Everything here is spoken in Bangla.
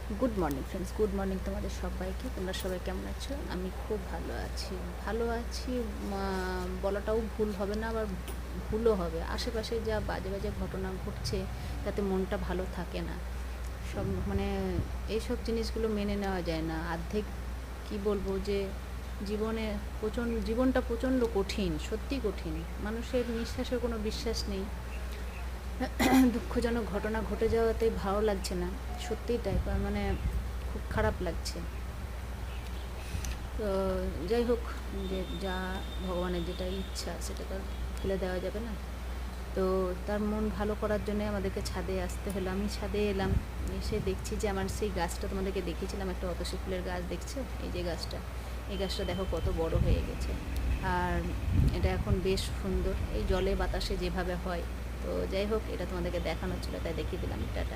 Good morning friends, good morning তোমাদের সবাইকে। তোমরা সবাই কেমন আছো? আমি খুব ভালো আছি। ভালো আছি বলাটাও ভুল হবে না, আবার ভুলও হবে। আশেপাশে যা বাজে বাজে ঘটনা ঘটছে তাতে মনটা ভালো থাকে না। সব মানে এইসব জিনিসগুলো মেনে নেওয়া যায় না। অর্ধেক কী বলবো যে জীবনটা প্রচণ্ড কঠিন, সত্যি কঠিন। মানুষের নিঃশ্বাসের কোনো বিশ্বাস নেই। দুঃখজনক ঘটনা ঘটে যাওয়াতে ভালো লাগছে না, সত্যিই তাই। মানে খুব খারাপ লাগছে। তো যাই হোক, যে যা ভগবানের যেটা ইচ্ছা সেটা তো ফেলে দেওয়া যাবে না। তো তার মন ভালো করার জন্য আমাদেরকে ছাদে আসতে হলো। আমি ছাদে এলাম, এসে দেখছি যে আমার সেই গাছটা তোমাদেরকে দেখিয়েছিলাম, একটা অতসী ফুলের গাছ দেখছো? এই যে গাছটা, এই গাছটা দেখো কত বড় হয়ে গেছে। আর এটা এখন বেশ সুন্দর, এই জলে বাতাসে যেভাবে হয়। তো যাই হোক, এটা তোমাদেরকে দেখানোর ছিল, তাই দেখিয়ে দিলাম। টাটা।